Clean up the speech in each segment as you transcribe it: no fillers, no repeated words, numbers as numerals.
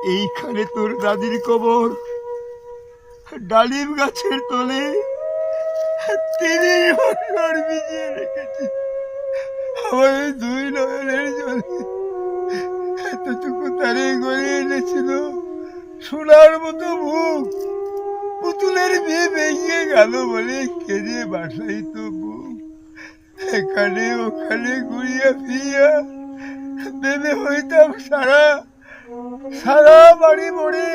এইখানে তোর দাদির কবর, ডালিম গাছের তলে 30 বছর ভিজিয়ে রেখেছি। আমার ওই দুই নয়নের জলে এতটুকু তারে গড়ে এনেছিল সোনার মতো মুখ, পুতুলের মেয়ে ভেঙে গেল বলে কেঁদে বাসাইত বুক। এখানে ওখানে ঘুরিয়া ফিরিয়া ভেবে হইতাম সারা সারা বাড়ি মরে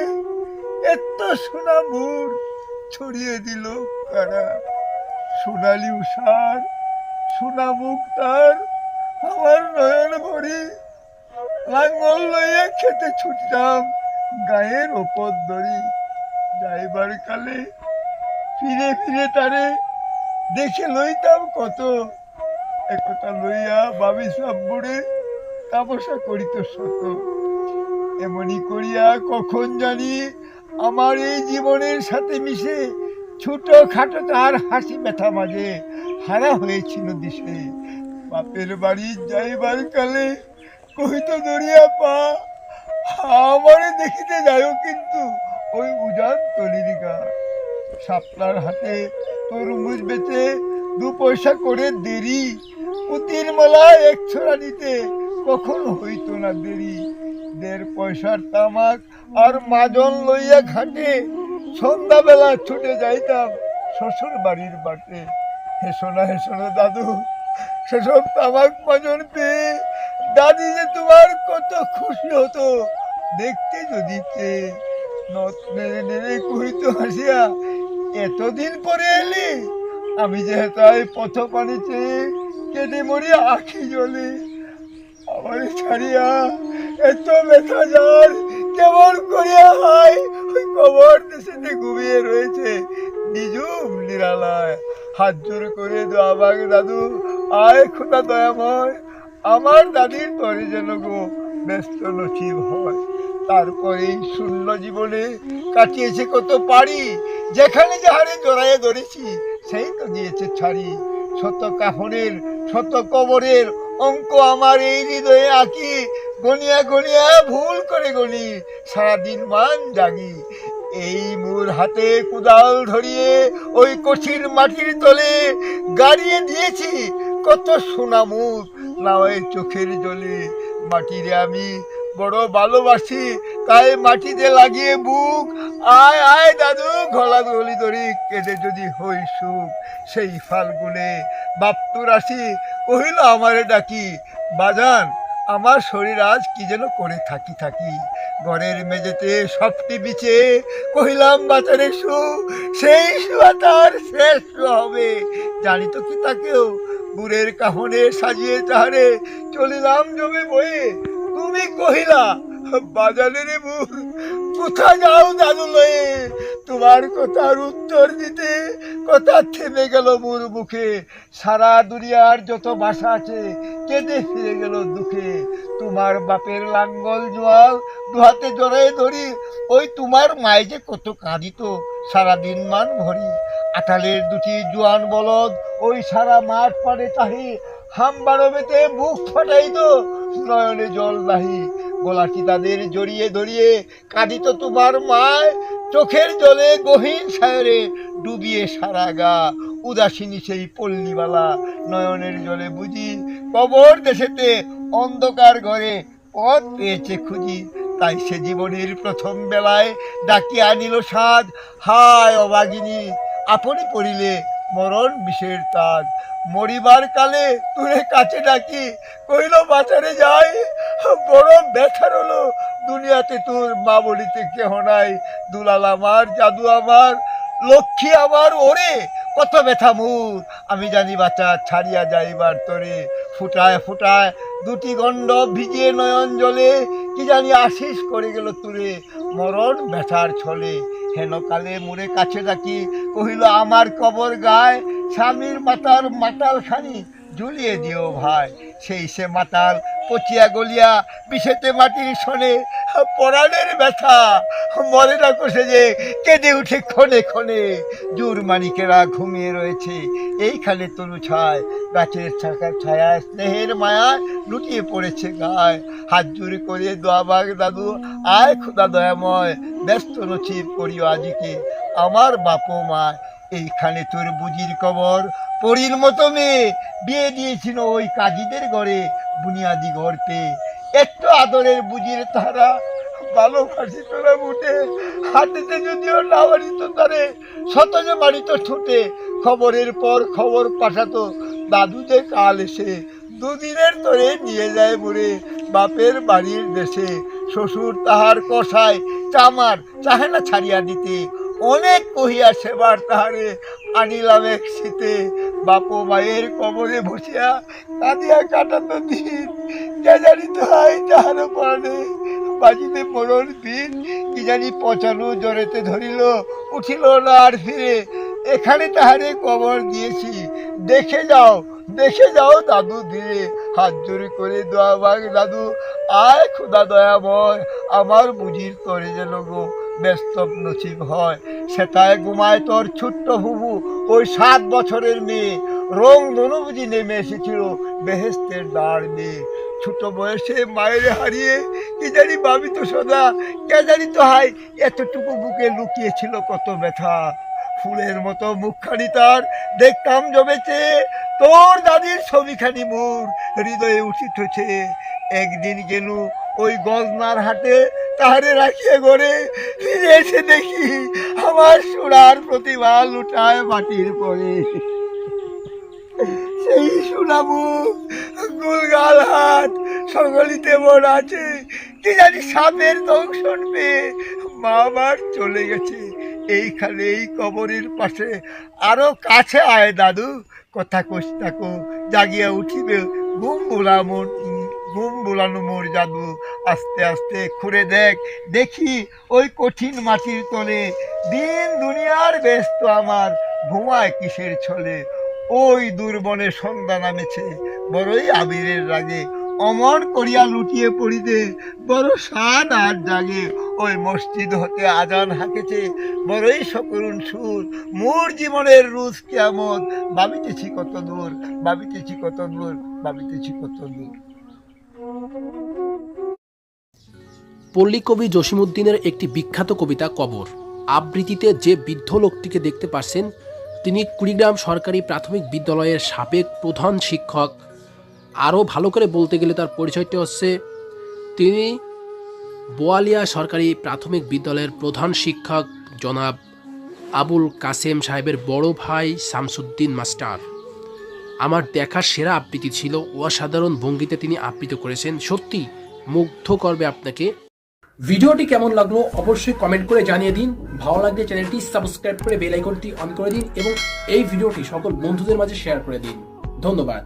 এত সোনা মুর ছড়িয়ে দিল কারা। সোনালি উষার সোনা মুখ তার আমার নয়ন ভরে। লাঙ্গল লইয়া খেতে ছুটতাম গায়ের ওপর দড়ি। যাইবার কালে ফিরে ফিরে তারে দেখে লইতাম কত। একথা লইয়া বাবি সাব্বুরে তাপসা করিত শত। এমনি করিয়া কখন জানি আমার এই জীবনের সাথে মিশে ছোট খাটো তার হাসি ব্যথা মাঝে হারা হয়েছিল দিশে। বাপের বাড়ি যাইবার কালে কহিত দরিয়া পা, আমারে দেখিতে যাও কিন্তু ওই উজান তলির গা। শাপলার হাতে তরমুজ বেচে 2 পয়সা করে দেরি, পুতির মালা 1 ছড়া নিতে কখন হইতো না দেরি। 1.5 পয়সার তামাক আর মাজন লইয়া ঘাটে সন্ধ্যাবেলা ছুটে যাইতাম শ্বশুর বাড়ির বাটে। হেসো না দাদু, সেসব তামাক মাজন পেয়ে দাদি যে তোমার কত খুশি হতো দেখতে যদি চেয়ে। নথ নেড়ে নেড়ে কহিত হাসিয়া, এতদিন পরে এলি? আমি যে তাই পথ পানি চেয়ে কেটে মরি আখি জলে। আমার ছাড়িয়া এত ব্যথা যার কেমন করিয়া হয় ওই কবর দেশেতে ঘুমিয়ে রয়েছে নিজুম নিরালায়। হাত জোর করে দোয়াবাগ দাদু, আয় খোদা দয়াময়, আমার দাদির তরে যেন গো ব্যস্ত নসিব হয়। তারপরে শূন্য জীবনে কাটিয়েছে কত পারি, যেখানে যাহারে জড়াইয়া ধরেছি সেই তো দিয়েছে ছাড়ি। শত কাফনের শত কবরের অঙ্ক আমার এই হৃদয়ে আঁকি, গনিয়া গনিয়া ভুল করে গনি সারাদিন মান জাগি। এই মোর হাতে কুদাল ধরিয়ে ওই কঠিন মাটির তলে গাড়িয়ে দিয়েছি কত সোনা মুখ নাওয়ে চোখের জলে। মাটিরে আমি বড় ভালোবাসি, তাই মাটিতে লাগিয়ে বুক। আয় আয় দাদু, গলা গলি ধরি কেটে যদি হই সুখ। সেই ফাল্গুনে বাপ্তুর আসি কহিল আমারে ডাকি, বাজান আমার শরীর আজ কি যেন করে থাকি থাকি। ঘরের মেঝেতে সবটি বিছে কহিলাম বাজারে শু, সেই শুয়া তার শেষ হবে। জানি তো কি তাকেও বুড়ের কাহনে সাজিয়ে তাহারে চলিলাম জমে বয়ে। তুমি কহিলা, বাজারের বুক কোথা যাও দাদু লয়ে? তোমার কথার উত্তর দিতে কথা থেমে গেল মোর মুখে। সারা দুনিয়ার যত ভাষা আছে কেঁদে ফিরে গেল দুঃখে। তোমার বাপের লাঙ্গল জোয়াল দুহাতে জড়াই ধরি, ওই তোমার মায়ে যে কত কাঁদিত সারাদিন মান ভরি। আটালের 2টি জোয়ান বলদ ওই সারা মাঠ পাড়ে চাহি, হামবারবেতে বুক ফাটাইত নয়নে জল নাহি। গলাটি তাদের জড়িয়ে ধরিয়ে কাঁদিত তোমার মায়, চোখের জলে গহীন সায়রে ডুবিয়ে সারা গা। উদাসিনী সেই পল্লীবালা নয়নের জলে বুঝি, কবর দেশেতে অন্ধকার ঘরে পথ পেয়েছে খুঁজি। তাই সে জীবনের প্রথম বেলায় ডাকিয়া আনিল সাজ, হায় অবাগিনী আপনি পড়িলে মরণ বিষের তাজ। মরিবার কালে তুলে কাছে ডাকি কইল, বাঁচারে যাই, বড় ব্যথার হলো দুনিয়াতে তোর মা বলিতে কেহ নাই। দুলাল আমার, জাদু আমার, লক্ষ্মী আমার, ওরে কত ব্যথা মোর। আমি জানি বাঁচা ছাড়িয়া যাইবার তরে। ফুটায় ফুটায় 2টি গণ্ড ভিজিয়ে নয়ন জলে, কি জানি আশিস করে গেল তুরে মরণ ব্যথার ছলে। হেন কালে মোরে কাছে ডাকি কহিল, আমার কবর গায় স্বামীর মাতার মাতাল খানি ঝুলিয়ে দিও ভাই। সেই সে মাতাল পচিয়া গলিয়া বিষেতে মাটির শোনে পরাণের ব্যথা মরে না কোষে যে কেঁদে উঠে ক্ষণে ক্ষণে। জোর মানিকেরা ঘুমিয়ে রয়েছে এইখানে তনু ছায়, গাছের ছায়া স্নেহের মায়া লুটিয়ে পড়েছে গায়ে। হাত জোরে করে দোয়া মাগ দাদু, আয় খোদা দয়াময়, ব্যস্ত নছিব করিও আজিকে আমার বাপ মা। এইখানে তোর বুঝির কবর, পরীর মতো মেয়ে বিয়ে দিয়েছিল ওই কাজীদের ঘরে বুনিয়াদি ঘর পেয়ে। একটু আদরের বুঝির তারা ভালোবাসি তোরা উঠে, হাতেতে যদিও না বাড়িত তারে শতজ বাড়িত ঠোঁটে। খবরের পর খবর পাঠাতো দাদু যে কাল এসে, দুদিনের তরে নিয়ে যায় মোরে বাপের বাড়ির দেশে। শ্বশুর তাহার কষায় চামার চাহে না ছাড়িয়া দিতে, অনেক কহিয়া সেবার তাহারে আনিলাম এক শীতে। বাপ মায়ের কবরে বসিয়া কাঁদিয়া কাটাতো দিন, কে জানিত হয় যাহার পরাণে বাজিতে পড়ন দিন। কি জানি পচানো জ্বরেতে ধরিল, উঠিল না আর ফিরে। এখানে তাহারে কবর দিয়েছি, দেখে যাও দাদু ধীরে। হাত জোরে করে দোয়া মাগ দাদু, আয় খোদা দয়াময়, আমার বুঝির তরে যেন গো ব্যস্ত নসিব হয়। সেটায় ঘুমায় তোর ছোট্ট হুবু ওই 7 বছরের মেয়ে, রং ধনু বুঝি নেমে এসেছিল বেহেস্তের দ্বার দিয়ে। ছোট বয়সে মায়ের হারিয়ে কি জানি ভাবি তো সদা, কে জানি তো হাই এতটুকু বুকে লুকিয়েছিল কত ব্যথা। ফুলের মতো মুখখানি তার দেখতাম জমেছে, তোর দাদির ছবিখানি মোর হৃদয়ে উঠিতেছে। একদিন গেল ওই গজনার হাটে তাহারে রাখিয়ে গড়ে, ফিরে এসে দেখি আমার সোনার প্রতিভা লুটায় মাটির পরে। সেই সোনামু গুলগাল হাত সকলিতে মন আছে, কি জানি সাপের দংশন পেয়ে মা আবার চলে গেছে। এইখানে এই কবরের পাশে আরো কাছে আয় দাদু, কথা কস থাকো জাগিয়া উঠিবে ঘুম বোলানো মোর জাদু। আস্তে আস্তে খুঁড়ে দেখি ওই কঠিন মাটির তলে, দিন দুনিয়ার ব্যস্ত আমার ঘুমায় কিসের ছলে। ওই দুর্বনে সন্ধ্যা নামেছে বড়ই আবিরের রাগে, অমর করিয়া লুটিয়ে পড়িতে বড় সাদ আর জাগে। ওই মসজিদ হতে আজান হাঁকেছে বড়ই সকরুণ সুর, মোর জীবনের রুজ কিয়ামত ভাবিতেছি কত দূর, ভাবিতেছি কত দূর, ভাবিতেছি কত দূর। পল্লী কবি জসিমউদ্দিনের একটি বিখ্যাত কবিতা কবর। আবৃত্তিতে যে বৃদ্ধ লোকটিকে দেখতে পাচ্ছেন তিনি কুড়িগ্রাম সরকারি প্রাথমিক বিদ্যালয়ের সাবেক প্রধান শিক্ষক। আরও ভালো করে বলতে গেলে তার পরিচয়টি হচ্ছে তিনি বোয়ালিয়া সরকারি প্রাথমিক বিদ্যালয়ের প্রধান শিক্ষক জনাব আবুল কাসেম সাহেবের বড় ভাই শামসুদ্দিন মাস্টার। আমার দেখা সেরা আবৃত্তি ছিল, অসাধারণ ভঙ্গিতে তিনি আবৃত্তি করেছেন, সত্যি মুগ্ধ করবে আপনাকে। ভিডিওটি কেমন লাগলো অবশ্যই কমেন্ট করে জানিয়ে দিন। ভালো লাগলে চ্যানেলটি সাবস্ক্রাইব করে বেল আইকনটি অন করে দিন এবং এই ভিডিওটি সকল বন্ধুদের মাঝে শেয়ার করে দিন। ধন্যবাদ।